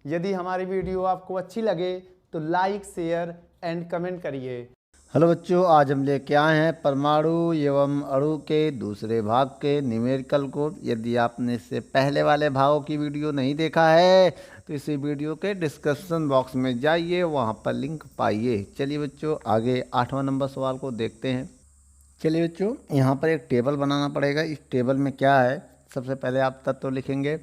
यदि हमारी वीडियो आपको अच्छी लगे तो लाइक, शेयर एंड कमेंट करिए। हेलो बच्चों, आज हम लेके आए हैं परमाणु एवं अणु के दूसरे भाग के न्यूमेरिकल को। यदि आपने इससे पहले वाले भागों की वीडियो नहीं देखा है तो इसी वीडियो के डिस्क्रिप्शन बॉक्स में जाइए, वहां पर लिंक पाइए। चलिए बच्चों, आगे 8वां नंबर सवाल को देखते हैं। चलिए बच्चों, यहाँ पर एक टेबल बनाना पड़ेगा। इस टेबल में क्या है, सबसे पहले आप तत्व लिखेंगे,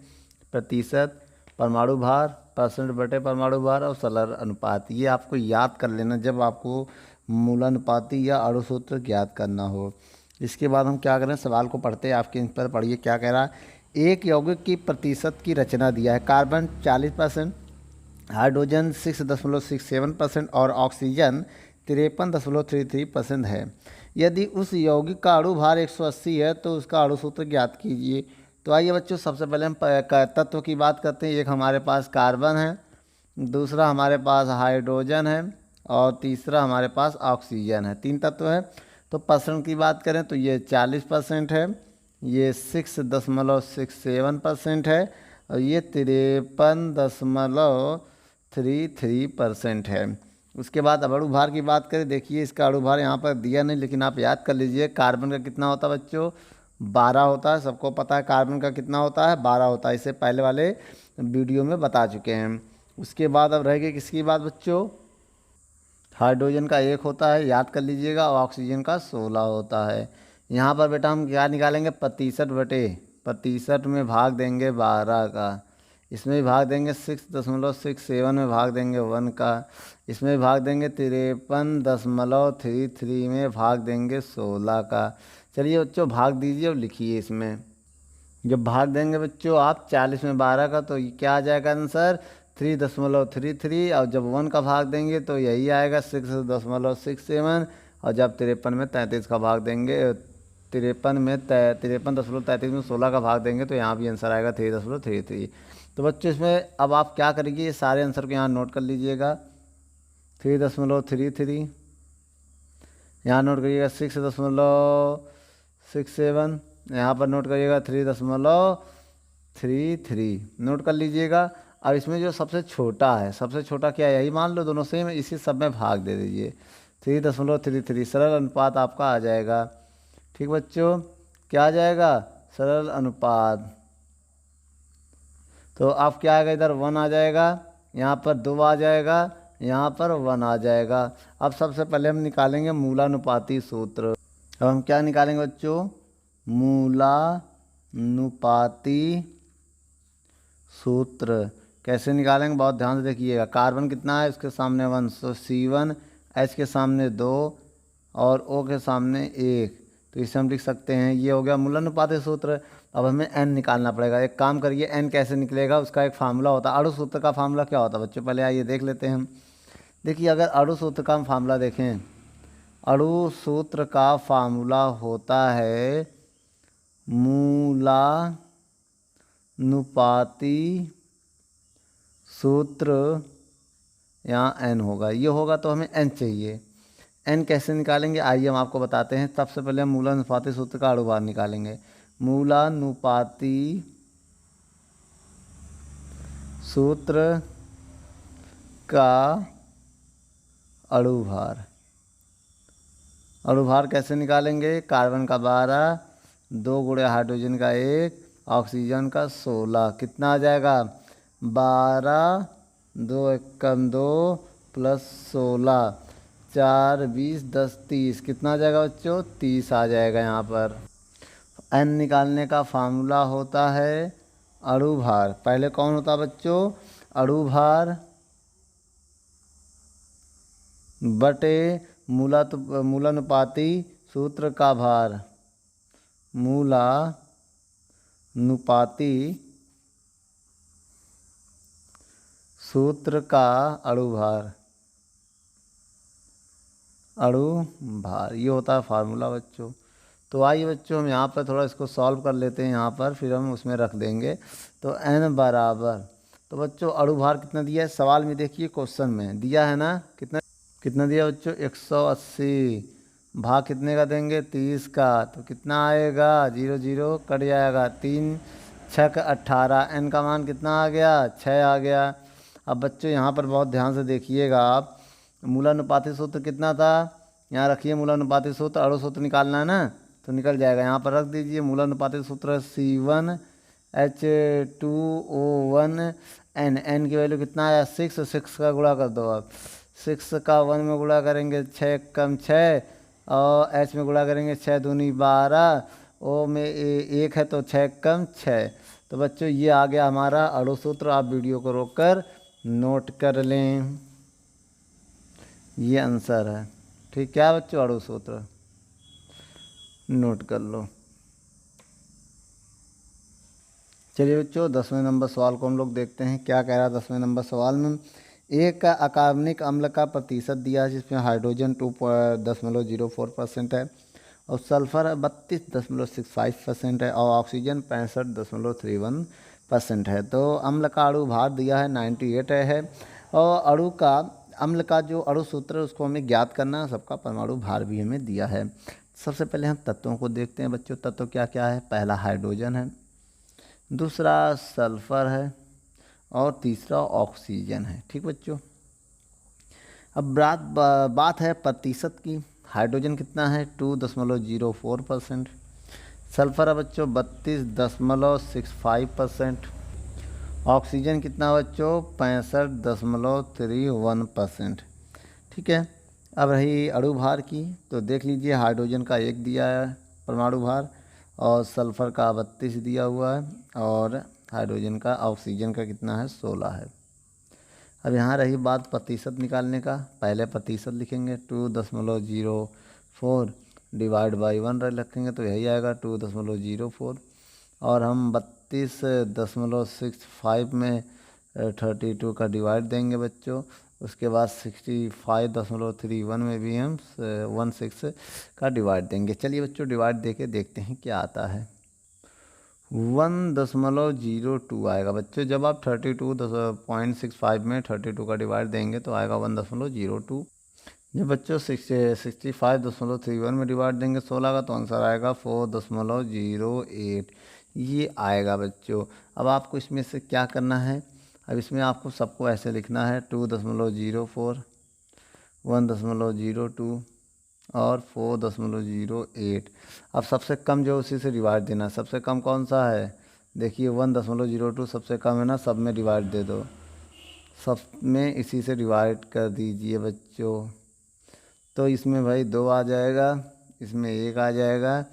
प्रतिशत, परमाणु भार, परसेंट बटे परमाणु भार और सरल अनुपात। ये आपको याद कर लेना जब आपको मूलानुपाती या अणु सूत्र ज्ञात करना हो। इसके बाद हम क्या करें, सवाल को पढ़ते हैं। आपके इन पर पढ़िए क्या कह रहा है। एक यौगिक की प्रतिशत की रचना दिया है। कार्बन 40%, हाइड्रोजन 6.67% और ऑक्सीजन 53.33% है। यदि उस यौगिक का अणु भार 180 है तो उसका अणु सूत्र ज्ञात कीजिए। तो आइए बच्चों, सबसे पहले हम तत्व की बात करते हैं। एक हमारे पास कार्बन है, दूसरा हमारे पास हाइड्रोजन है और तीसरा हमारे पास ऑक्सीजन है। 3 तत्व है। तो परसेंट की बात करें तो ये 40% है, ये 6.67% है और ये 53.33% है। उसके बाद अब अणु भार की बात करें। देखिए, इसका अणु भार यहाँ पर दिया नहीं, लेकिन आप याद कर लीजिए। कार्बन का कितना होता है बच्चों, 12 होता है। सबको पता है कार्बन का कितना होता है, 12 होता है। इससे पहले वाले वीडियो में बता चुके हैं। उसके बाद अब रह गई किसकी बात बच्चों, हाइड्रोजन का 1 होता है, याद कर लीजिएगा। और ऑक्सीजन का 16 होता है। यहाँ पर बेटा हम क्या निकालेंगे, प्रतिशत में भाग देंगे 12 का, इसमें भी भाग देंगे 6.67 में भाग देंगे 1 का, इसमें भी भाग देंगे 53.33 में भाग देंगे 16 का। चलिए बच्चों, भाग दीजिए और लिखिए। इसमें जब भाग देंगे बच्चों आप 40 में 12 का तो क्या आ जाएगा आंसर, 3.33। और जब 1 का भाग देंगे तो यही आएगा 6.67। और जब 53 में 33 का भाग देंगे, 53.33 में 16 का भाग देंगे तो यहाँ भी आंसर आएगा 3.33। तो बच्चों, इसमें अब आप क्या करेंगे, ये सारे आंसर को यहाँ नोट कर लीजिएगा। 3.33 यहाँ नोट करिएगा, 6.67 यहाँ पर नोट करिएगा, 3.33 नोट कर लीजिएगा। अब इसमें जो सबसे छोटा है, सबसे छोटा क्या है, यही मान लो, दोनों सेम है, इसी सब में भाग दे दीजिए। 3.33 सरल अनुपात आपका आ जाएगा। ठीक बच्चों, क्या आ जाएगा, सरल अनुपात। तो अब क्या आएगा, इधर 1 आ जाएगा, यहाँ पर 2 आ जाएगा, यहाँ पर 1 आ जाएगा। अब सबसे पहले हम निकालेंगे मूलानुपाती सूत्र। अब हम क्या निकालेंगे बच्चों, मूलानुपाती सूत्र। कैसे निकालेंगे, बहुत ध्यान से देखिएगा। कार्बन कितना है, इसके सामने 1, तो C1, H के सामने 2 और O के सामने 1। तो इसे हम लिख सकते हैं, ये हो गया मूलानुपाती सूत्र। अब हमें n निकालना पड़ेगा। एक काम करिए, n कैसे निकलेगा, उसका एक फार्मूला होता है। अणु सूत्र का फार्मूला क्या होता है बच्चों, पहले आइए देख लेते हैं हम। देखिए, अगर अणु सूत्र का हम फार्मूला देखें, अणु सूत्र का फार्मूला होता है मूलानुपाती सूत्र, यहाँ n होगा, ये होगा तो हमें n चाहिए। n कैसे निकालेंगे, आइए हम आपको बताते हैं। सबसे पहले हम मूलानुपाती सूत्र का अणु भार निकालेंगे। मूलानुपाती सूत्र का अणु भार। अणु भार कैसे निकालेंगे, कार्बन का 12, 2 गुणे हाइड्रोजन का 1, ऑक्सीजन का 16, कितना आ जाएगा, 12, 2 एकम 2 प्लस 16, 4, 20, 10, 30, कितना आ जाएगा बच्चों, 30 आ जाएगा। यहाँ पर n निकालने का फार्मूला होता है अणु भार। पहले कौन होता है बच्चों, अणु भार बटे मूलानुपाती सूत्र का भार। मूलानुपाती सूत्र का अणु भार, ये होता है फार्मूला बच्चों। तो आइए बच्चों, हम यहाँ पर थोड़ा इसको सॉल्व कर लेते हैं। यहाँ पर फिर हम उसमें रख देंगे। तो n बराबर, तो बच्चों अणु भार कितना दिया है, सवाल में देखिए, क्वेश्चन में दिया है ना, कितना दिया बच्चों, 180। भाग कितने का देंगे, 30 का। तो कितना आएगा, 0 0 कट जाएगा, 3 6 18। n का मान कितना आ गया, 6 आ गया। अब बच्चों यहाँ पर बहुत ध्यान से देखिएगा आप, मूलानुपाती सूत्र कितना था, यहाँ रखिए मूलानुपाती सूत्र, अणु सूत्र निकालना है ना, तो निकल जाएगा। यहाँ पर रख दीजिए मूलानुपाती सूत्र C1H2O1 N की वैल्यू कितना आया 6, 6 का गुणा कर दो आप, 6 का 1 में गुणा करेंगे 6 कम 6, और H में गुणा करेंगे 6 दूनी 12, O में 1 है तो 6 कम 6। तो बच्चों ये आ गया हमारा अणु सूत्र। आप वीडियो को रोककर नोट कर लें, ये आंसर है। ठीक, क्या बच्चों, अणु सूत्र नोट कर लो। चलिए बच्चों 10वें नंबर सवाल को हम लोग देखते हैं क्या कह रहा है 10वें नंबर सवाल में। एक अकार्बनिक अम्ल का प्रतिशत दिया है जिसमें हाइड्रोजन 2.04% है और सल्फर 32.65% है और ऑक्सीजन 65.31% है। तो अम्ल का अणु भार दिया है 98 है और अम्ल का जो अणु सूत्र है उसको हमें ज्ञात करना है, सबका परमाणु भार भी हमें दिया है। सबसे पहले हम तत्वों को देखते हैं बच्चों। तत्व क्या क्या है, पहला हाइड्रोजन है, दूसरा सल्फर है और तीसरा ऑक्सीजन है। ठीक बच्चों, अब बात है प्रतिशत की। हाइड्रोजन कितना है 2.04%, सल्फर है बच्चों 32.65%, ऑक्सीजन कितना बच्चों 65.31%। ठीक है, अब रही अणु भार की, तो देख लीजिए हाइड्रोजन का 1 दिया है परमाणु भार और सल्फ़र का 32 दिया हुआ है और हाइड्रोजन का ऑक्सीजन का कितना है 16 है। अब यहाँ रही बात प्रतिशत निकालने का। पहले प्रतिशत लिखेंगे 2.04 डिवाइड बाई 1 रखेंगे तो यही आएगा 2.04 और हम 32.65 में 32 का डिवाइड देंगे बच्चों। उसके बाद 65.31 में भी हम 16 का डिवाइड देंगे। चलिए बच्चों डिवाइड देके देखते हैं क्या आता है। 1.02 आएगा बच्चों। जब आप 32.65 में 32 का डिवाइड देंगे तो आएगा 1.02। जब बच्चों 65.31 में डिवाइड देंगे 16 का तो आंसर आएगा 4.08। ये आएगा बच्चों। अब आपको इसमें से क्या करना है, अब इसमें आपको सबको ऐसे लिखना है 2.04, 1.02 और 4.08। अब सबसे कम जो उसी से डिवाइड देना। सबसे कम कौन सा है, देखिए 1.02 सबसे कम है ना, सब में डिवाइड दे दो, सब में इसी से डिवाइड कर दीजिए बच्चों। तो इसमें भाई 2 आ जाएगा, इसमें 1 आ जाएगा,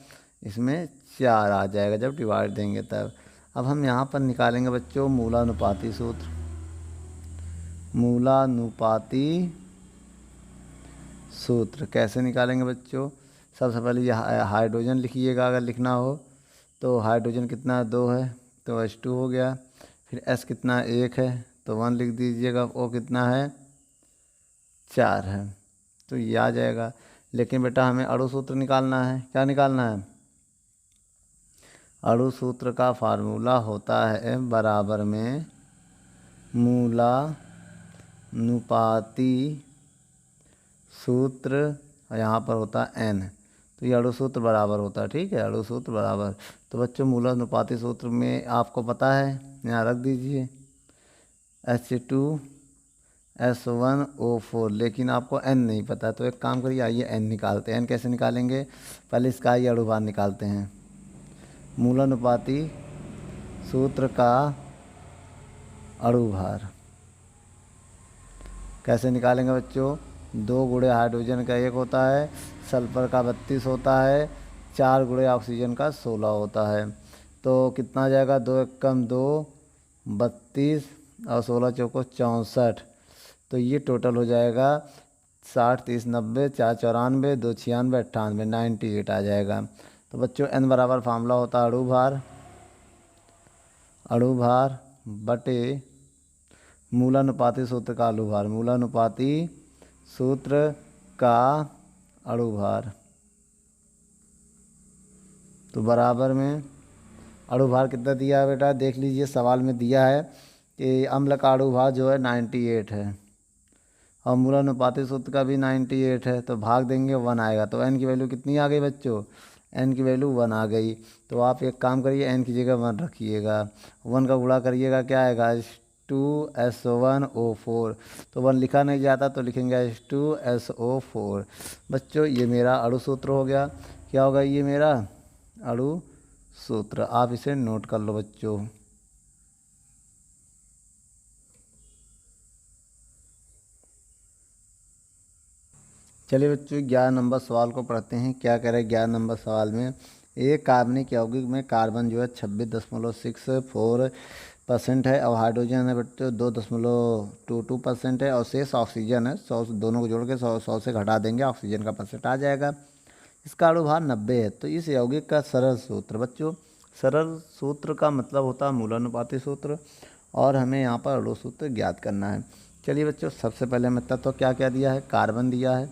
इसमें 4 आ जाएगा जब डिवाइड देंगे तब। अब हम यहाँ पर निकालेंगे बच्चों मूलानुपाती सूत्र। मूलानुपाती सूत्र कैसे निकालेंगे बच्चों, सबसे पहले यह हाइड्रोजन लिखिएगा अगर लिखना हो तो। हाइड्रोजन कितना 2 है तो H2 हो गया। फिर S कितना 1 है तो 1 लिख दीजिएगा। O कितना है 4 है तो ये आ जाएगा। लेकिन बेटा हमें अणु सूत्र निकालना है। क्या निकालना है, अणु सूत्र का फार्मूला होता है बराबर में मूलानुपाती सूत्र, यहाँ पर होता है n, तो ये अणु सूत्र बराबर होता है। ठीक है, अणु सूत्र बराबर। तो बच्चों मूलानुपाती सूत्र में आपको पता है, यहाँ रख दीजिए H2S1O4, लेकिन आपको n नहीं पता। तो एक काम करिए, आइए n निकालते हैं। n कैसे निकालेंगे, पहले इसका ही अणु भार निकालते हैं। मूलानुपाती सूत्र का अणु भार कैसे निकालेंगे बच्चों, 2 गुणे हाइड्रोजन का 1 होता है, सल्फर का 32 होता है, 4 गुणे ऑक्सीजन का 16 होता है। तो कितना आ जाएगा, 2 एकम 2 32 और 16 चौको 64। तो ये टोटल हो जाएगा 60 30 90 4 94 2 96 98 98 आ जाएगा। तो बच्चों n बराबर फार्मूला होता है अणु भार बटे मूलानुपाती सूत्र का अणु भार। मूलानुपाती सूत्र का अणु भार तो बराबर में अणु भार कितना दिया है बेटा, देख लीजिए सवाल में दिया है कि अम्ल का अणु भार जो है 98 है और मूलानुपाती सूत्र का भी 98 है। तो भाग देंगे 1 आएगा। तो n की वैल्यू कितनी आ गई बच्चों, n की वैल्यू 1 आ गई। तो आप एक काम करिए, n की जगह 1 रखिएगा, 1 का गुणा करिएगा क्या आएगा H2SO1O4। तो 1 लिखा नहीं जाता तो लिखेंगे H2SO4। बच्चों ये मेरा अणु सूत्र हो गया। क्या होगा ये मेरा अणु सूत्र, आप इसे नोट कर लो बच्चों। चलिए बच्चों 11 नंबर सवाल को पढ़ते हैं। क्या कह रहे हैं 11 नंबर सवाल में, एक कार्बनिक यौगिक में कार्बन जो है 26.64% है और हाइड्रोजन है बच्चों 2.22% है और शेष ऑक्सीजन है 100, दोनों को जोड़ के 100 से घटा देंगे ऑक्सीजन का परसेंट आ जाएगा। इसका अणुभार 90 है। तो इस यौगिक का सरल सूत्र बच्चों, सरल सूत्र का मतलब होता है मूलानुपाती सूत्र और हमें यहाँ पर अणु सूत्र ज्ञात करना है। चलिए बच्चों सबसे पहले हमें तत्व क्या क्या दिया है, कार्बन दिया है,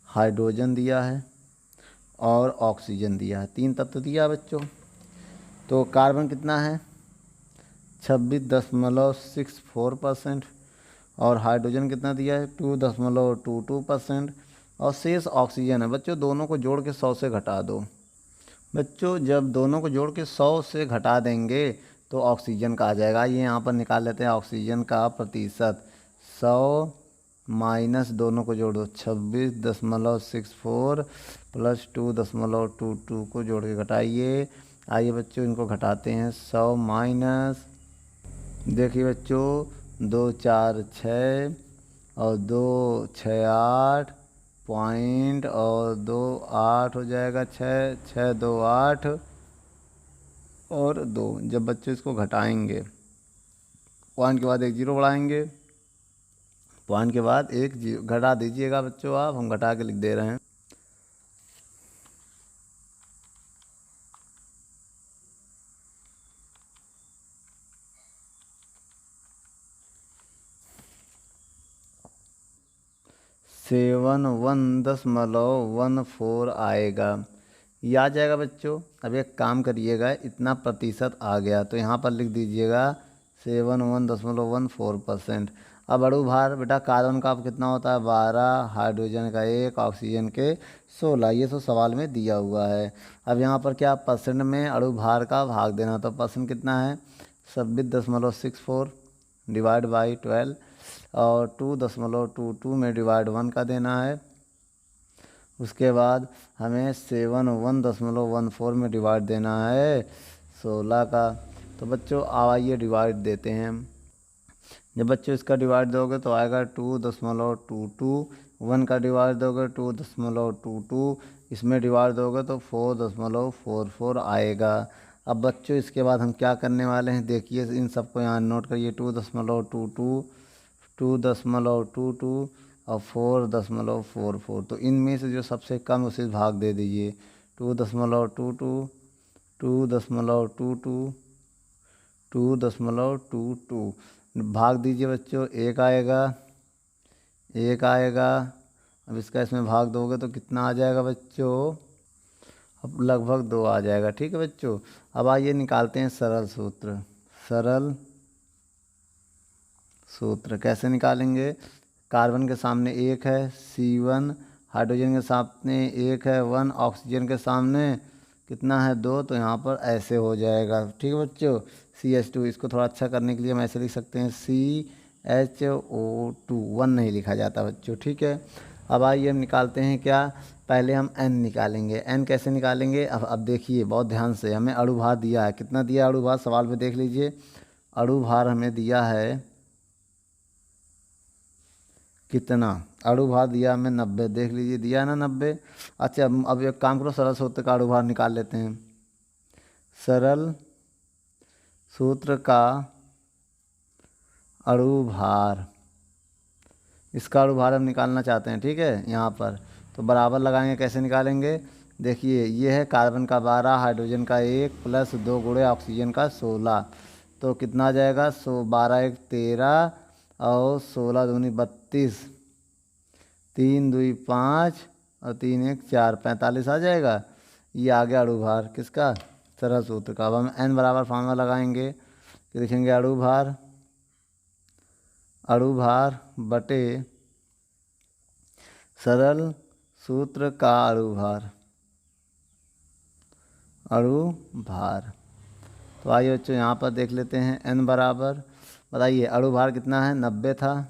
हाइड्रोजन दिया है और ऑक्सीजन दिया है, 3 तत्व दिया बच्चों। तो कार्बन कितना है 26.64% और हाइड्रोजन कितना दिया है 2.22% और शेष ऑक्सीजन है बच्चों, दोनों को जोड़ के 100 से घटा दो। बच्चों जब दोनों को जोड़ के 100 से घटा देंगे तो ऑक्सीजन का आ जाएगा। ये यहाँ पर निकाल लेते हैं ऑक्सीजन का प्रतिशत, 100 माइनस दोनों को जोड़ दो 26.64 प्लस 2.22 को जोड़ के घटाइए। आइए बच्चों इनको घटाते हैं, 100 माइनस, देखिए बच्चों 2 4 6 और 2 6 8 पॉइंट और 2 8 हो जाएगा, 6 6 2 8 और 2। जब बच्चों इसको घटाएंगे पॉइंट के बाद एक जीरो बढ़ाएंगे, पॉइंट के बाद एक जीरो घटा दीजिएगा बच्चों आप, हम घटा के लिख दे रहे हैं। सेवन 1.14 आएगा, ये आ जाएगा बच्चों। अब एक काम करिएगा, इतना प्रतिशत आ गया तो यहाँ पर लिख दीजिएगा 71.14%। अब अणु भार बेटा कार्बन का अब कितना होता है 12, हाइड्रोजन का 1, ऑक्सीजन के 16, ये तो सवाल में दिया हुआ है। अब यहाँ पर क्या परसेंट में अणु भार का भाग देना, तो परसेंट कितना है 26.64 डिवाइड बाई 12 और 2.22 में डिवाइड 1 का देना है। उसके बाद हमें 71.14 में डिवाइड देना है 16 का। तो बच्चों आइए डिवाइड देते हैं। जब बच्चों इसका डिवाइड दोगे तो आएगा 2.22, 1 का डिवाइड दोगे 2.22, इसमें डिवाइड दोगे तो 4.44 आएगा। अब बच्चों इसके बाद हम क्या करने वाले हैं, देखिए इन सबको यहाँ नोट करिए, 2.22, 2.22 और 4.44। तो इनमें से जो सबसे कम उसे भाग दे दीजिए, 2.22, 2.22, 2.22 भाग दीजिए बच्चों, एक आएगा, एक आएगा। अब इसका इसमें भाग दोगे तो कितना आ जाएगा बच्चों, अब लगभग 2 आ जाएगा। ठीक है बच्चों, अब आइए निकालते हैं सरल सूत्र। सरल सूत्र कैसे निकालेंगे, कार्बन के सामने 1 है C1, हाइड्रोजन के सामने 1 है 1, ऑक्सीजन के सामने कितना है 2, तो यहाँ पर ऐसे हो जाएगा। ठीक है बच्चों, CH2, इसको थोड़ा अच्छा करने के लिए हम ऐसे लिख सकते हैं CHO2, 1 नहीं लिखा जाता बच्चों। ठीक है, अब आइए हम निकालते हैं क्या, पहले हम N निकालेंगे। N कैसे निकालेंगे, अब देखिए बहुत ध्यान से, हमें अणु भार दिया है, कितना दिया अणु भार, सवाल में देख लीजिए, अणु भार हमें दिया है कितना, अणु भार दिया हमें 90, देख लीजिए दिया है ना 90। अच्छा अब एक काम करो, सरल सूत्र का अणु भार निकाल लेते हैं। सरल सूत्र का अणु भार, इसका अणु भार हम निकालना चाहते हैं। ठीक है, यहाँ पर तो बराबर लगाएंगे, कैसे निकालेंगे, देखिए ये है कार्बन का 12, हाइड्रोजन का 1 प्लस 2 गुणे ऑक्सीजन का 16, तो कितना आ जाएगा 12 1 13 और 16 दूनी 32, 3 2 5 और 3 1 4, 45 आ जाएगा। ये आ गया अणु भार किसका, सरल सूत्र का। अब हम N बराबर फार्मूला लगाएंगे तो लिखेंगे अणु भार, अणु भार बटे सरल सूत्र का अणु भार, अणु भार। तो आइए बच्चों यहाँ पर देख लेते हैं N बराबर, बताइए अणुभार कितना है, 90 था।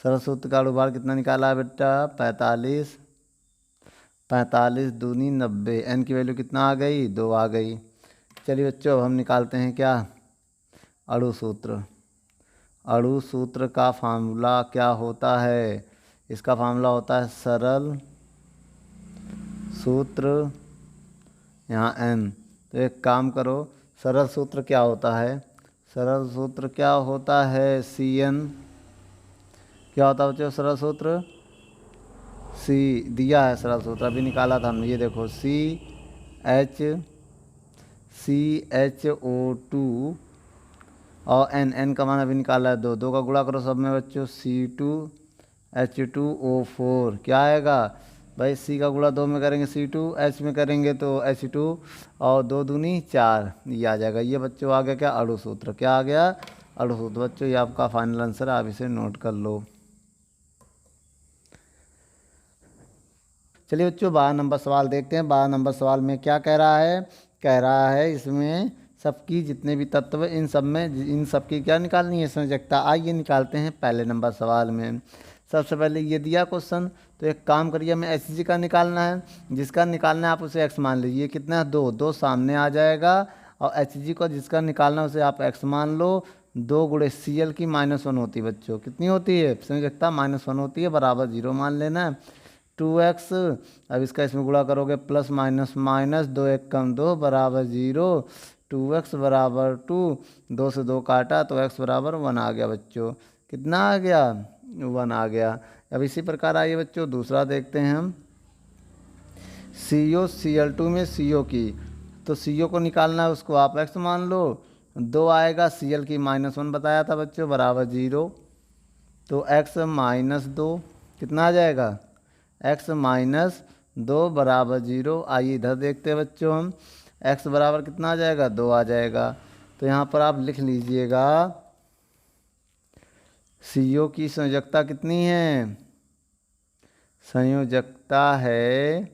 सरल सूत्र का अणुभार कितना निकाला है बेटा, 45। 45 दूनी 90, एन की वैल्यू कितना आ गई, 2 आ गई। चलिए बच्चों अब हम निकालते हैं क्या, अणु सूत्र। अणु सूत्र का फार्मूला क्या होता है, इसका फार्मूला होता है सरल सूत्र, यहाँ एन। तो एक काम करो, सरल सूत्र क्या होता है, सरल सूत्र क्या होता है, सी एन। क्या होता है बच्चों सरल सूत्र, सी दिया है सरल सूत्र, अभी निकाला था हमने, ये देखो CH2 और एन का मान अभी निकाला है 2, 2 का गुणा करो सब में बच्चों, C2H2O4 क्या आएगा भाई, C का गुणा 2 में करेंगे C2, H में करेंगे तो H2 और 2 दूनी 4, ये आ जाएगा। ये बच्चों आ गया क्या, अणु सूत्र। क्या आ गया, अणु सूत्र। बच्चों ये आपका फाइनल आंसर है, आप इसे नोट कर लो। चलिए बच्चों 12 नंबर सवाल देखते हैं। 12 नंबर सवाल में क्या कह रहा है, कह रहा है इसमें सबकी जितने भी तत्व इन सब की क्या निकालनी है, संयोजकता। आइए निकालते हैं पहले नंबर सवाल में। सबसे पहले ये दिया क्वेश्चन, तो एक काम करिए, हमें Hg का निकालना है, जिसका निकालना है आप उसे x मान लीजिए। कितना है, 2, 2 सामने आ जाएगा, और Hg को जिसका निकालना है उसे आप x मान लो। 2 गुणे Cl की -1 होती है बच्चों, कितनी होती है संयोजकता, -1 होती है, बराबर 0 मान लेना है। 2x, अब इसका इसमें गुणा करोगे प्लस माइनस माइनस, 2 1 कम 2 बराबर 0। 2x बराबर 2, 2 से 2 काटा तो x बराबर 1 आ गया बच्चों। कितना आ गया, 1 आ गया। अब इसी प्रकार आइए बच्चों दूसरा देखते हैं हम। COCl2 में CO की, तो CO को निकालना है, उसको आप x मान लो। 2 आएगा, Cl की -1 बताया था बच्चों, बराबर 0। तो x -2 कितना आ जाएगा, x -2 बराबर 0। आइए इधर देखते हैं बच्चों हम, x बराबर कितना आ जाएगा, 2 आ जाएगा। तो यहाँ पर आप लिख लीजिएगा CO की संयोजकता कितनी है, संयोजकता है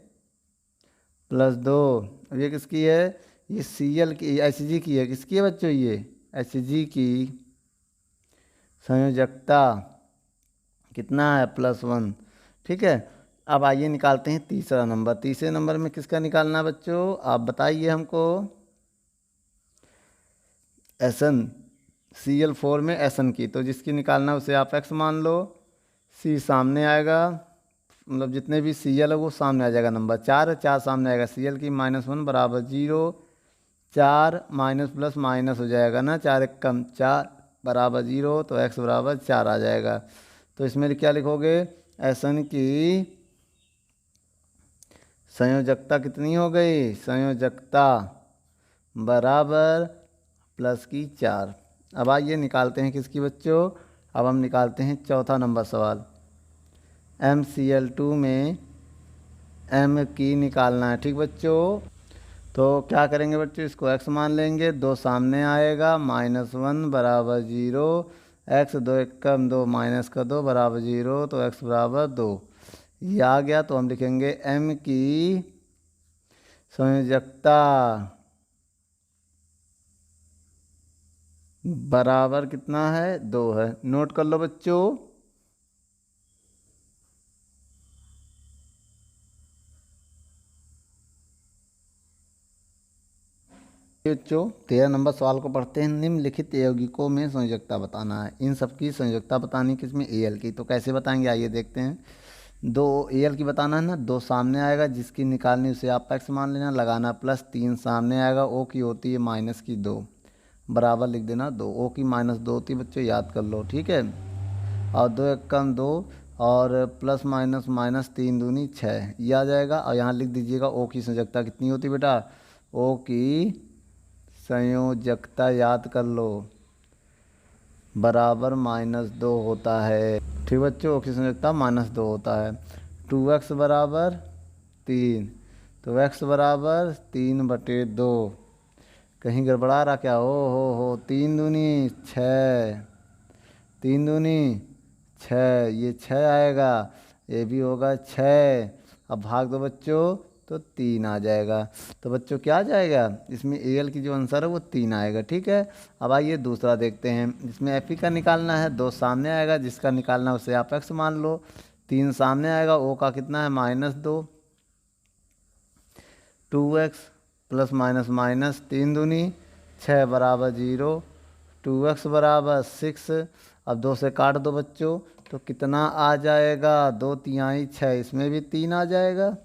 +2। अब ये किसकी है, ये Cl की, Hg की है, किसकी है बच्चों, ये Hg की संयोजकता कितना है, +1। ठीक है। अब आइए निकालते हैं तीसरा नंबर। तीसरे नंबर में किसका निकालना है बच्चों, आप बताइए हमको। Sn, Cl4 में Sn की, तो जिसकी निकालना है उसे आप x मान लो। C सामने आएगा, मतलब जितने भी Cl है वो सामने आ जाएगा, नंबर 4 है, 4 सामने आएगा, Cl की -1 बराबर 0। 4 माइनस प्लस माइनस हो जाएगा ना, 4 1 कम 4 बराबर 0, तो x बराबर 4 आ जाएगा। तो इसमें क्या लिखोगे, Sn की संयोजकता कितनी हो गई, संयोजकता बराबर +4। अब आइए निकालते हैं किसकी बच्चों, अब हम निकालते हैं चौथा नंबर सवाल। MCl2 में M की निकालना है, ठीक बच्चों। तो क्या करेंगे बच्चों, इसको x मान लेंगे, 2 सामने आएगा, -1 बराबर 0। x 2 1 कम 2 माइनस का 2 बराबर 0, तो x बराबर 2 ये आ गया। तो हम लिखेंगे M की संयोजकता बराबर कितना है, 2 है। नोट कर लो बच्चों। बच्चों 13 नंबर सवाल को पढ़ते हैं। निम्नलिखित यौगिकों में संयोजकता बताना है। इन सब की संयोजकता बतानी किसमें, Al की। तो कैसे बताएंगे, आइए देखते हैं। 2 Al की बताना है ना, 2 सामने आएगा, जिसकी निकालनी उसे आप x मान लेना, लगाना +3 सामने आएगा, O की होती है -2 बराबर लिख देना 2। O की -2 होती है बच्चों, याद कर लो, ठीक है। और 2 1 कम 2 और प्लस माइनस माइनस 3 दूनी 6 ये आ जाएगा। और यहाँ लिख दीजिएगा O की संयोजकता कितनी होती है बेटा, O की संयोजकता याद कर लो बराबर -2 होता है, ठीक बच्चों। O की संयोजकता -2 होता है। 2x बराबर 3, तो x बराबर 3/2। कहीं गड़बड़ा रहा क्या, हो 3 दूनी 6, 3 दूनी 6, ये 6 आएगा, ये भी होगा 6। अब भाग दो बच्चों तो 3 आ जाएगा। तो बच्चों क्या आ जाएगा, इसमें Al की जो आंसर है वो 3 आएगा। ठीक है, अब आइए दूसरा देखते हैं। इसमें Fe का निकालना है, 2 सामने आएगा, जिसका निकालना है उसे आप x मान लो। 3 सामने आएगा, O का कितना है -2, 2x प्लस माइनस माइनस 3 दूनी 6 बराबर 0, 2x बराबर 6। अब 2 से काट दो बच्चों, तो कितना आ जाएगा, 2 तिहाई 6, इसमें भी 3 आ जाएगा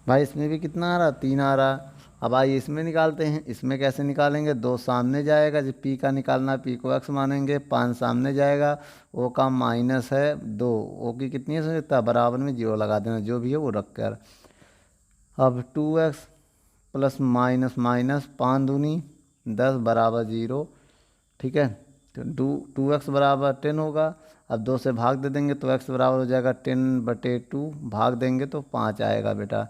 भाई, इसमें भी कितना आ रहा, 3 आ रहा। अब आइए इसमें निकालते हैं। इसमें कैसे निकालेंगे, 2 सामने जाएगा, जब पी का निकालना है पी को x मानेंगे, 5 सामने जाएगा, ओ का माइनस है 2, ओ की कितनी है सकता बराबर में 0 लगा देना, जो भी है वो रख कर। अब 2x प्लस माइनस माइनस 5 दूनी 10 बराबर 0। ठीक है, तो 2x बराबर 10 होगा। अब 2 से भाग दे देंगे तो x बराबर हो जाएगा 10/2, भाग देंगे तो 5 आएगा बेटा।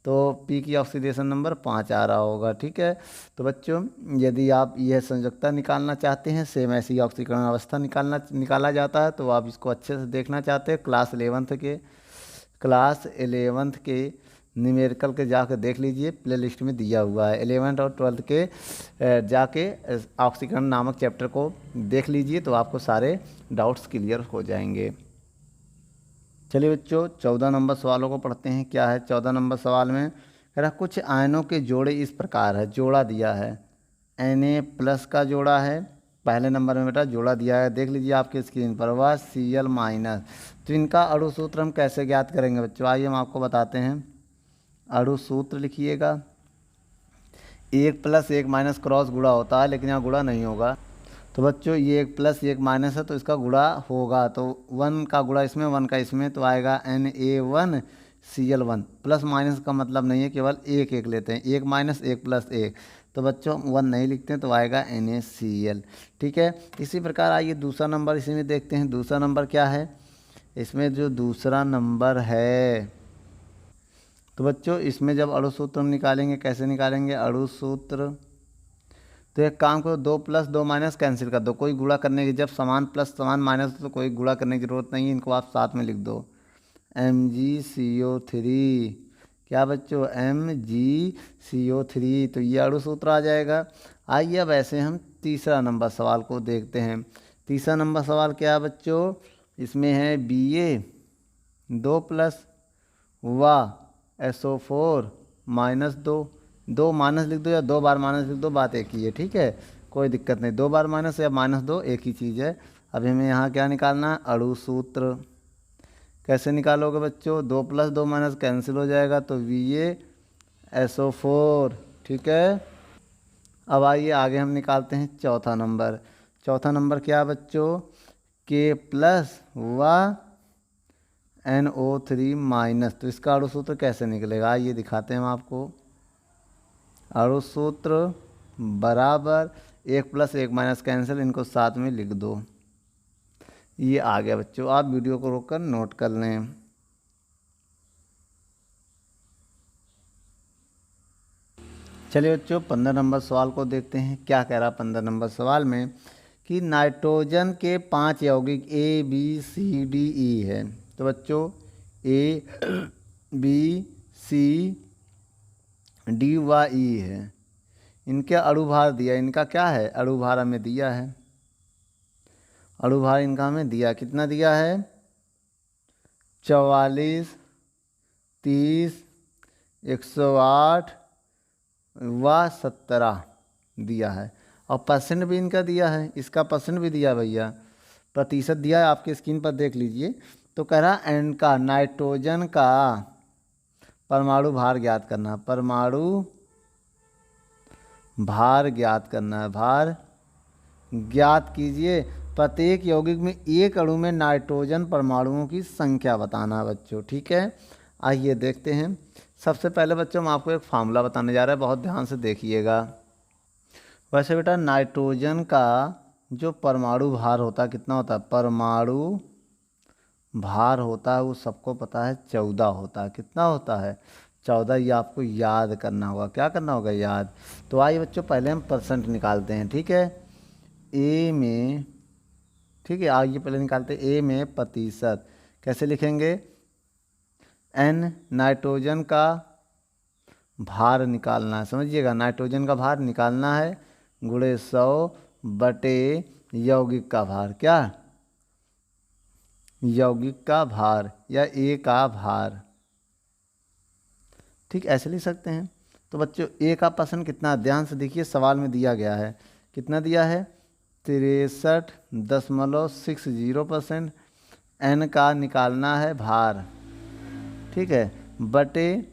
तो p की ऑक्सीडेशन नंबर 5 आ रहा होगा। ठीक है, तो बच्चों यदि आप यह संयोजकता निकालना चाहते हैं, सेम ऐसी ऑक्सीकरण अवस्था निकाला जाता है, तो आप इसको अच्छे से देखना चाहते हैं क्लास 11th के न्यूमेरिकल के जाकर देख लीजिए, प्ले लिस्ट में दिया हुआ है। 11th और 12th के जाके ऑक्सीकरण नामक चैप्टर को देख लीजिए, तो आपको सारे डाउट्स क्लियर हो जाएंगे। चलिए बच्चों 14 नंबर सवालों को पढ़ते हैं। क्या है 14 नंबर सवाल में, कह रहा कुछ आयनों के जोड़े इस प्रकार है, जोड़ा दिया है Na+ का जोड़ा है, पहले नंबर में बेटा जोड़ा दिया है, देख लीजिए आपके स्क्रीन पर, वह Cl-। तो इनका अणु सूत्र हम कैसे ज्ञात करेंगे बच्चों, आइए हम आपको बताते हैं। अणु सूत्र लिखिएगा, 1+1- क्रॉस गुणा होता है, लेकिन यहाँ गुणा नहीं होगा। तो बच्चों ये 1+1- है, तो इसका गुणा होगा, तो 1 का गुणा इसमें 1 का इसमें, तो आएगा Na1Cl1। प्लस माइनस का मतलब नहीं है, केवल एक एक लेते हैं, 1-1+1, तो बच्चों 1 नहीं लिखते हैं, तो आएगा NaCl। ठीक है, इसी प्रकार आइए दूसरा नंबर इसी में देखते हैं। दूसरा नंबर क्या है, इसमें जो दूसरा नंबर है, तो बच्चों इसमें जब अणु सूत्र हम निकालेंगे, कैसे निकालेंगे अणु सूत्र, तो एक काम करो, 2+2- कैंसिल कर दो, कोई गुणा करने की, जब समान प्लस समान माइनस तो कोई गुणा करने की जरूरत नहीं है, इनको आप साथ में लिख दो। MgCO3, क्या बच्चों MgCO3, तो ये अणु सूत्र आ जाएगा। आइए अब ऐसे हम तीसरा नंबर सवाल को देखते हैं। तीसरा नंबर सवाल क्या है बच्चों, इसमें है Ba2+ SO4 -2, 2 माइनस लिख दो या 2 बार माइनस लिख दो, बात एक ही है। ठीक है, कोई दिक्कत नहीं, 2 बार माइनस या -2 एक ही चीज़ है। अब हमें यहाँ क्या निकालना है, अणु सूत्र। कैसे निकालोगे बच्चों, 2+2- कैंसिल हो जाएगा, तो Va2SO4। ठीक है, अब आइए आगे हम निकालते हैं चौथा नंबर। चौथा नंबर क्या बच्चों, K+1NO3-, तो इसका अणु सूत्र कैसे निकलेगा, आइए दिखाते हैं हम आपको। अणु सूत्र बराबर 1+1- कैंसिल, इनको साथ में लिख दो। ये आ गया बच्चों, आप वीडियो को रोककर नोट कर लें। चलिए बच्चों 15 नंबर सवाल को देखते हैं। क्या कह रहा 15 नंबर सवाल में, कि नाइट्रोजन के 5 यौगिक ABCDE है। तो बच्चों ABCDE है, इनके अणुभार दिया, इनका क्या है अणुभार हमें दिया है, अणुभार इनका हमें दिया, कितना दिया है 44, 30, 108 व 17 दिया है। और परसेंट भी इनका दिया है, इसका परसेंट भी दिया भैया, प्रतिशत दिया है, आपकी स्क्रीन पर देख लीजिए। तो कह रहा एन का नाइट्रोजन का परमाणु भार ज्ञात करना, परमाणु भार ज्ञात करना है, भार ज्ञात कीजिए। प्रत्येक यौगिक में एक अणु में नाइट्रोजन परमाणुओं की संख्या बताना है बच्चों। ठीक है, आइए देखते हैं। सबसे पहले बच्चों हम आपको एक फार्मूला बताने जा रहे हैं, बहुत ध्यान से देखिएगा। वैसे बेटा नाइट्रोजन का जो परमाणु भार होता है कितना होता है, परमाणु भार होता है वो सबको पता है 14 होता है। कितना होता है 14, ये आपको याद करना होगा। क्या करना होगा, याद। तो आइए बच्चों पहले हम परसेंट निकालते हैं। ठीक है, ए में, ठीक है आइए पहले निकालते हैं ए में प्रतिशत। कैसे लिखेंगे, n नाइट्रोजन का भार निकालना है, समझिएगा, नाइट्रोजन का भार निकालना है, गुणे 100 बटे यौगिक का भार, क्या यौगिक का भार या ए का भार, ठीक ऐसे लिख सकते हैं। तो बच्चों ए का पर्सेंट कितना, ध्यान से देखिए सवाल में दिया गया है, कितना दिया है 63.60%। एन का निकालना है भार, ठीक है, बटे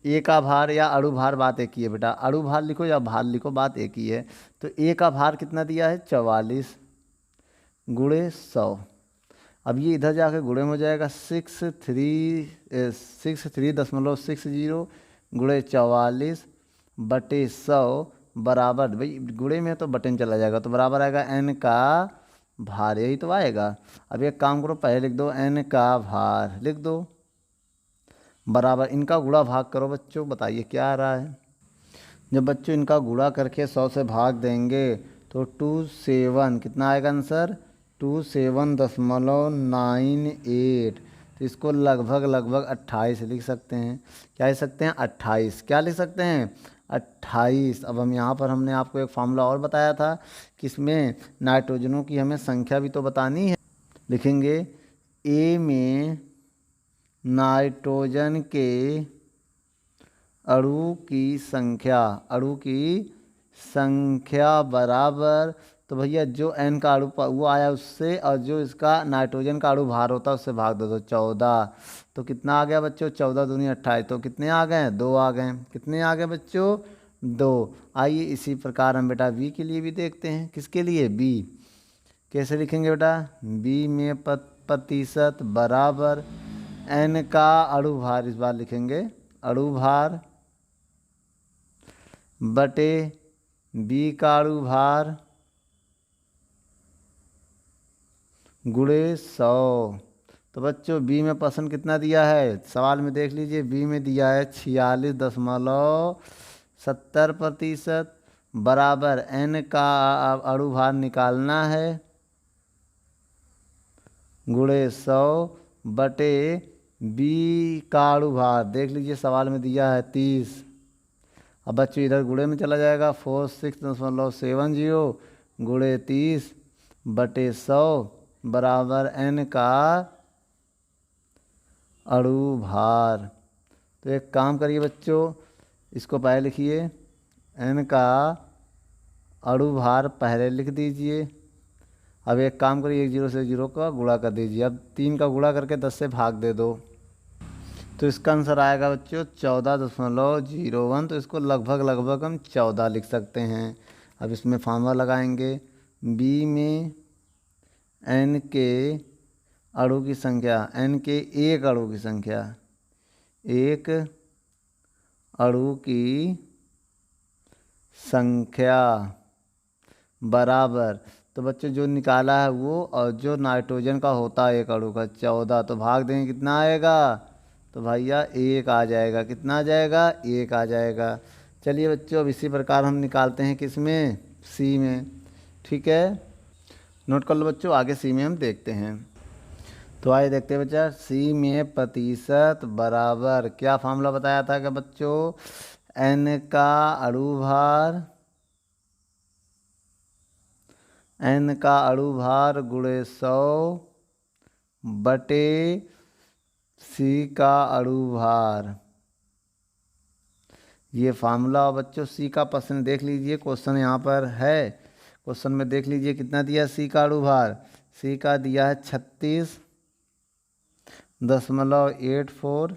ए का भार या अणु भार, बात एक ही है बेटा, अणु भार लिखो या भार लिखो, बात एक ही है। तो ए का भार कितना दिया है 44 गुणे 100। अब ये इधर जाकर गुणे में हो जाएगा 63.60 गुणे 44 बटे 100 बराबर, भाई गुणे में तो बटन चला जाएगा, तो बराबर आएगा एन का भार, यही तो आएगा। अब एक काम करो, पहले लिख दो एन का भार, लिख दो बराबर, इनका गुणा भाग करो बच्चों, बताइए क्या आ रहा है। जब बच्चों इनका गुणा करके 100 से भाग देंगे तो 27, कितना आएगा आंसर 27.98। तो इसको लगभग 28 लिख सकते हैं, क्या लिख सकते हैं 28, क्या लिख सकते हैं 28। अब हम यहाँ पर हमने आपको एक फार्मूला और बताया था कि इसमें नाइट्रोजनों की हमें संख्या भी तो बतानी है, लिखेंगे ए में नाइट्रोजन के अणु की संख्या बराबर, तो भैया जो एन का अणु वो आया उससे, और जो इसका नाइट्रोजन का अणु भार होता है उससे भाग दो, तो 14। तो कितना आ गया बच्चों 14 दूनी 28, तो कितने आ गए 2 आ गए, कितने आ गए बच्चों 2। आइए इसी प्रकार हम बेटा बी के लिए भी देखते हैं, किसके लिए बी, कैसे लिखेंगे बेटा, बी में प्रतिशत बराबर एन का अणु भार, इस बार लिखेंगे अणु भार बटे बी का अणु भार गुणे 100। तो बच्चों बी में पर्सेंट कितना दिया है, सवाल में देख लीजिए, बी में दिया है 46.70% बराबर एन का अणु भार निकालना है गुणे 100 बटे बी का अणु भार, देख लीजिए सवाल में दिया है 30। अब बच्चों इधर गुणे में चला जाएगा 46.70 गुणे 30 बटे 100 बराबर एन का अणु भार। तो एक काम करिए बच्चों, इसको पहले लिखिए, एन का अणु भार पहले लिख दीजिए। अब एक काम करिए, 1 0 से 0 का गुणा कर दीजिए, अब 3 का गुणा करके 10 से भाग दे दो, तो इसका आंसर आएगा बच्चों 14.01। तो इसको लगभग हम 14 लिख सकते हैं। अब इसमें फार्मूला लगाएंगे, बी में एन के अणु की संख्या, एन के एक अणु की संख्या, एक अणु की संख्या बराबर, तो बच्चों जो निकाला है वो, और जो नाइट्रोजन का होता है एक अणु का 14, तो भाग देंगे कितना आएगा, तो भैया 1 आ जाएगा, कितना आ जाएगा 1 आ जाएगा। चलिए बच्चों अब इसी प्रकार हम निकालते हैं किस में, सी में, ठीक है, नोट कर लो बच्चों, आगे सी में हम देखते हैं। तो आइए देखते हैं बच्चा, सी में प्रतिशत बराबर, क्या फार्मूला बताया था कि बच्चों, एन का अणु भार, एन का अणु भार गुणे 100 बटे सी का अणु भार। ये फार्मूला बच्चों सी का प्रश्न देख लीजिए, क्वेश्चन यहाँ पर है, क्वेश्चन में देख लीजिए कितना दिया सी का अणु भार, सी का दिया है 36.84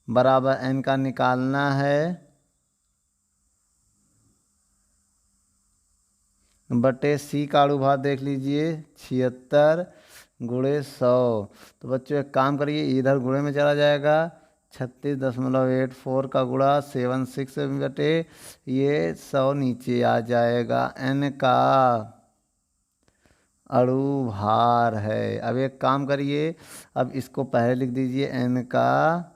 बराबर एन का निकालना है बटे सी का अणु भार देख लीजिए 76 गुणे 100। तो बच्चों एक काम करिए, इधर गुणे में चला जाएगा, 36.84 का गुणा 76 बटे ये 100 नीचे आ जाएगा, एन का अणु भार है। अब एक काम करिए, अब इसको पहले लिख दीजिए, एन का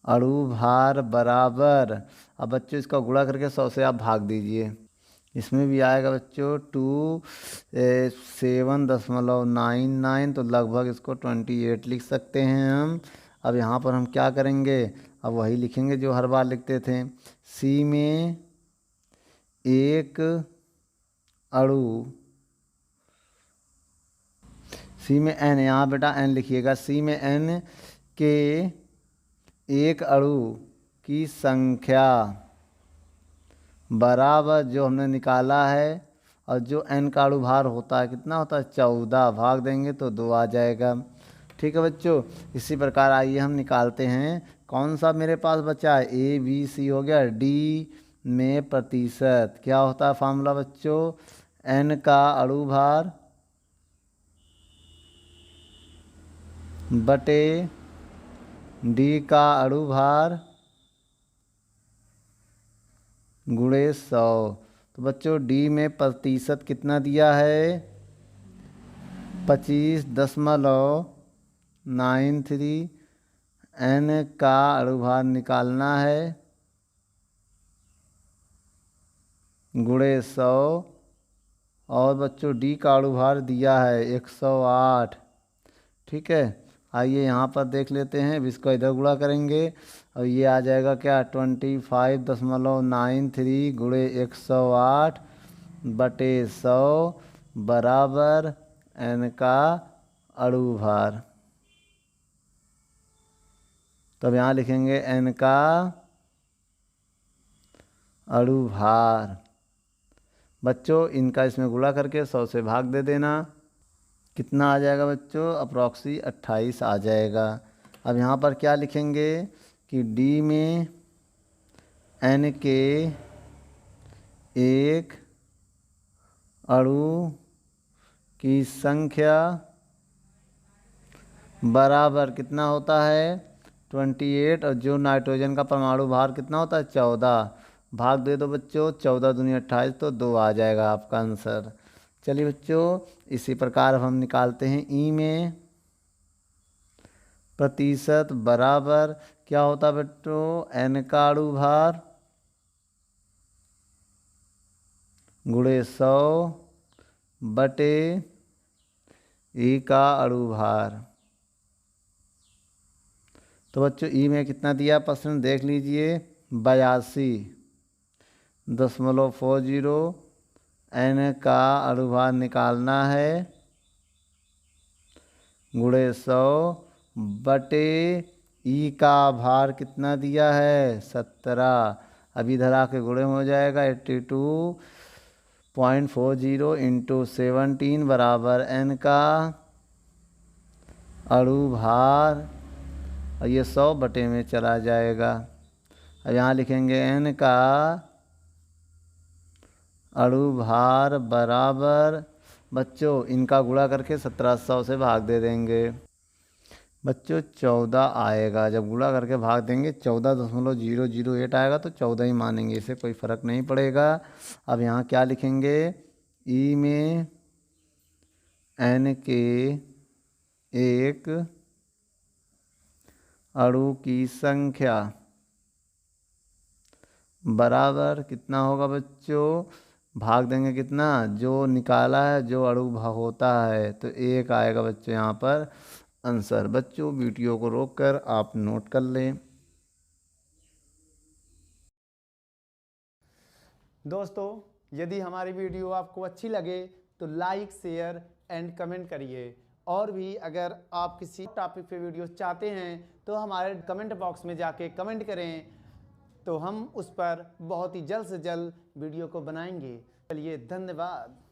अणु भार बराबर, अब बच्चों इसका गुणा करके 100 से आप भाग दीजिए, इसमें भी आएगा बच्चों 27.99, तो लगभग इसको 28 लिख सकते हैं हम। अब यहाँ पर हम क्या करेंगे, अब वही लिखेंगे जो हर बार लिखते थे। सी में एक अणु, सी में एन, यहाँ बेटा एन लिखिएगा। सी में एन के एक अणु की संख्या बराबर जो हमने निकाला है, और जो एन का अणु भार होता है कितना होता है 14, भाग देंगे तो 2 आ जाएगा। ठीक है बच्चों, इसी प्रकार आइए हम निकालते हैं। कौन सा मेरे पास बचा है, ए बी सी हो गया। डी में प्रतिशत क्या होता है फार्मूला बच्चों, एन का अणु भार बटे डी का अणु भार गुणे 100। तो बच्चों डी में प्रतिशत कितना दिया है 25.93। एन का अणु भार निकालना है गुणे 100, और बच्चों डी का अणु भार दिया है 108। ठीक है, आइए यहाँ पर देख लेते हैं। अब इसको इधर गुणा करेंगे और ये आ जाएगा क्या 25.93 गुणे 108 बटे 100 बराबर एन का अणु भार। तब यहाँ लिखेंगे एन का अणु भार। बच्चों इनका इसमें गुणा करके 100 से भाग दे देना। कितना आ जाएगा बच्चों, अप्रॉक्सी 28 आ जाएगा। अब यहाँ पर क्या लिखेंगे कि डी में एन के एक अणु की संख्या बराबर कितना होता है 28, और जो नाइट्रोजन का परमाणु भार कितना होता है 14, भाग दे दो बच्चों, 14 दूनी 28, तो 2 आ जाएगा आपका आंसर। चलिए बच्चों इसी प्रकार अब हम निकालते हैं। ई में प्रतिशत बराबर क्या होता है बच्चों, एन का अणु भार गुणे 100 बटे ई का अणु भार। तो बच्चों ई में कितना दिया प्रश्न देख लीजिए 82.40। एन का अणु भार निकालना है गुणे 100 बटे ई का भार कितना दिया है 17। अब इधर आके गुणे हो जाएगा 82.40 इंटू 17 बराबर एन का अणु भार, और ये 100 बटे में चला जाएगा। अब यहाँ लिखेंगे एन का अणु भार बराबर, बच्चों इनका गुणा करके 1700 से भाग दे देंगे। बच्चों 14 आएगा, जब गुणा करके भाग देंगे 14.008 आएगा तो 14 ही मानेंगे, इसे कोई फ़र्क नहीं पड़ेगा। अब यहाँ क्या लिखेंगे, ई में एन के एक अणु की संख्या बराबर कितना होगा बच्चों, भाग देंगे कितना, जो निकाला है जो अणु होता है तो 1 आएगा बच्चों यहाँ पर आंसर। बच्चों वीडियो को रोककर आप नोट कर लें। दोस्तों यदि हमारी वीडियो आपको अच्छी लगे तो लाइक शेयर एंड कमेंट करिए, और भी अगर आप किसी टॉपिक पे वीडियो चाहते हैं तो हमारे कमेंट बॉक्स में जाके कमेंट करें, तो हम उस पर बहुत ही जल्द से जल्द वीडियो को बनाएंगे। चलिए धन्यवाद।